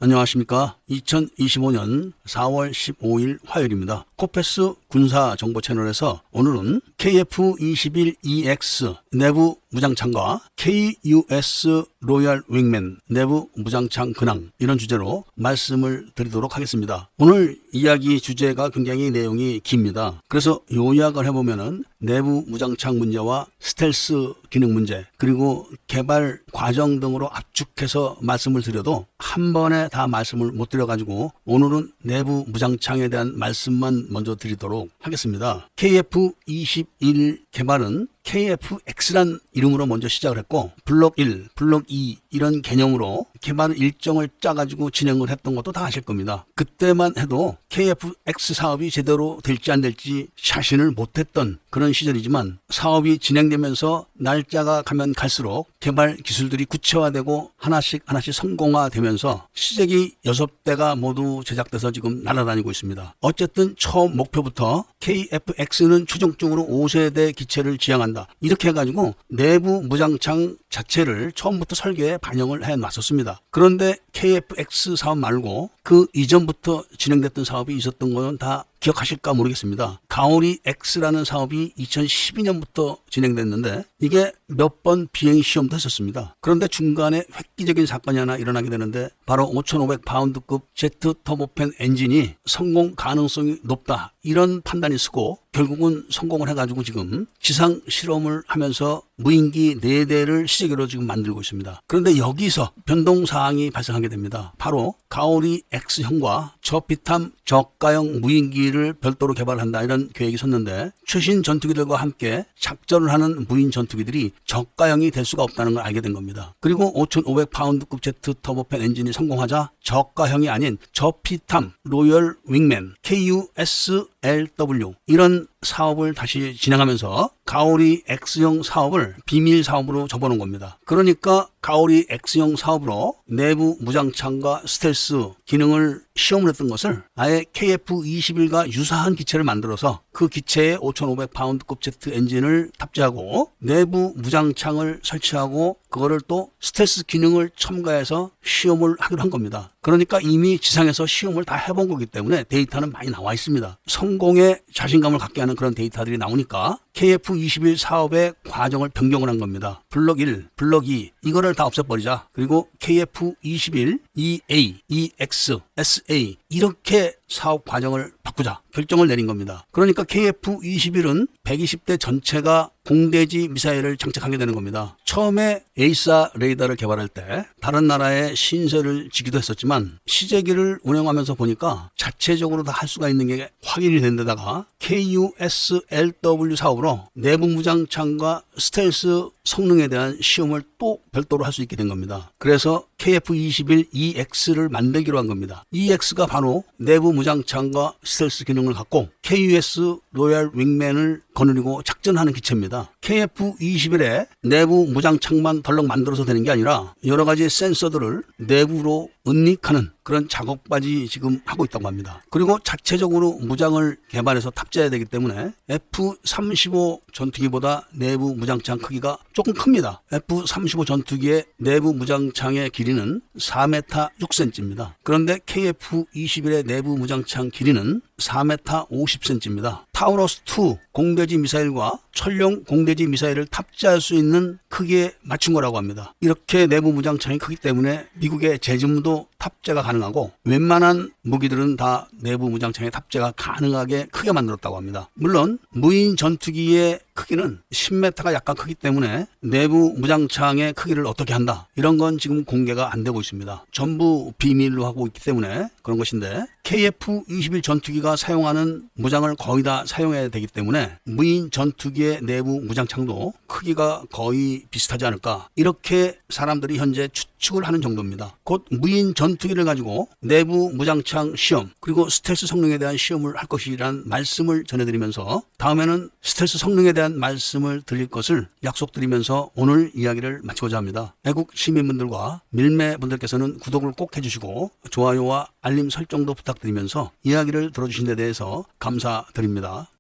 안녕하십니까. 2025년 4월 15일 화요일입니다. 코페스 군사정보 채널에서 오늘은 KF-21EX 내부 무장창과 KUS 로얄 윙맨 내부 무장창 근황, 이런 주제로 말씀을 드리도록 하겠습니다. 오늘 이야기 주제가 굉장히 내용이 깁니다. 그래서 요약을 해보면은 내부 무장창 문제와 스텔스 기능 문제, 그리고 개발 과정 등으로 압축해서 말씀을 드려도 한 번에 다 말씀을 못 드려가지고 오늘은 내부 무장창에 대한 말씀만 먼저 드리도록 하겠습니다. KF-21 개발은 KF-X란 이름으로 먼저 시작을 했고, 블록 1, 블록 2 이런 개념으로 개발 일정을 짜가지고 진행을 했던 것도 다 아실 겁니다. 그때만 해도 KF-X 사업이 제대로 될지 안 될지 자신을 못했던 그런 시절이지만, 사업이 진행되면서 날짜가 가면 갈수록 개발 기술들이 구체화되고 하나씩 성공화되면서 시제기 6대가 모두 제작돼서 지금 날아다니고 있습니다. 어쨌든 처음 목표부터 KF-X는 최종적으로 5세대 기체를 지향한다, 이렇게 해가지고 내부 무장창 자체를 처음부터 설계에 반영을 해놨었습니다. 그런데 KF-X 사업 말고 그 이전부터 진행됐던 사업이 있었던 거는 다 기억하실까 모르겠습니다. 가오리 X라는 사업이 2012년부터 진행됐는데 이게 몇 번 비행 시험도 했었습니다. 그런데 중간에 획기적인 사건이 하나 일어나게 되는데, 바로 5,500파운드급 제트 터보팬 엔진이 성공 가능성이 높다, 이런 판단이 쓰고 결국은 성공을 해가지고 지금 지상 실험을 하면서 무인기 4대를 시제기로 지금 만들고 있습니다. 그런데 여기서 변동사항이 발생하게 됩니다. 바로 가오리 X형과 저피탐 저가형 무인기를 별도로 개발한다, 이런 계획이 섰는데, 최신 전투기들과 함께 작전을 하는 무인 전투기들이 저가형이 될 수가 없다는 걸 알게 된 겁니다. 그리고 5,500파운드급 제트 터보팬 엔진이 성공하자 저가형이 아닌 저피탐 로열 윙맨 KUSLW 이런 사업을 다시 진행하면서 가오리 X형 사업을 비밀 사업으로 접어놓은 겁니다. 그러니까 가오리 X형 사업으로 내부 무장창과 스텔스 기능을 시험을 했던 것을 아예 KF-21과 유사한 기체를 만들어서 그 기체에 5,500파운드급 제트 엔진을 탑재하고 내부 무장창을 설치하고 그거를 또 스텔스 기능을 첨가해서 시험을 하기로 한 겁니다. 그러니까 이미 지상에서 시험을 다 해본 거기 때문에 데이터는 많이 나와 있습니다. 성공에 자신감을 갖게 하는 그런 데이터들이 나오니까 KF-21 사업의 과정을 변경을 한 겁니다. 블록 1, 블록 2 이거를 다 없애버리자. 그리고 KF-21, EA, EX, SA 이렇게 사업 과정을 바꾸자 결정을 내린 겁니다. 그러니까 KF-21은 120대 전체가 공대지 미사일을 장착하게 되는 겁니다. 처음에 에이사 레이더를 개발할 때 다른 나라에 신세를 지기도 했었지만, 시제기를 운영하면서 보니까 자체적으로 다 할 수가 있는 게 확인이 된 데다가 KUSLW 사업으로 내부 무장창과 스텔스 성능에 대한 시험을 또 별도로 할 수 있게 된 겁니다. 그래서 KF-21EX를 만들기로 한 겁니다. EX가 바로 내부 무장창과 스텔스 기능을 갖고 KUS 로얄 윙맨을 거느리고 작전하는 기체입니다. KF-21의 내부 무장창만 덜렁 만들어서 되는 게 아니라 여러 가지 센서들을 내부로 은닉하는 그런 작업까지 지금 하고 있다고 합니다. 그리고 자체적으로 무장을 개발해서 탑재해야 되기 때문에 F-35 전투기보다 내부 무장창 크기가 조금 큽니다. F-35 전투기의 내부 무장창의 길이는 4m 6cm입니다. 그런데 KF-21의 내부 무장창 길이는 4m 50cm입니다. 타우러스-2 공대지 미사일과 천룡 공대지 미사일을 탑재할 수 있는 크기에 맞춘 거라고 합니다. 이렇게 내부 무장창이 크기 때문에 미국의 제즘도 탑재가 가능하고 웬만한 무기들은 다 내부 무장창에 탑재가 가능하게 크게 만들었다고 합니다. 물론 무인 전투기의 크기는 10m가 약간 크기 때문에 내부 무장창의 크기를 어떻게 한다, 이런 건 지금 공개가 안 되고 있습니다. 전부 비밀로 하고 있기 때문에 그런 것인데, KF-21 전투기가 사용하는 무장을 거의 다 사용해야 되기 때문에 무인 전투기의 내부 무장창도 크기가 거의 비슷하지 않을까, 이렇게 사람들이 현재 추측을 하는 정도입니다. 곧 무인 전투기를 가지고 내부 무장창 시험 그리고 스텔스 성능에 대한 시험을 할 것이라는 말씀을 전해드리면서, 다음에는 스텔스 성능에 대한 말씀을 드릴 것을 약속드리면서 오늘 이야기를 마치고자 합니다. 애국 시민분들과 밀매분들께서는 구독을 꼭 해주시고 좋아요와 알림 설정도 부탁드리면서 이야기를 들어주신 데 대해서 감사드립니다.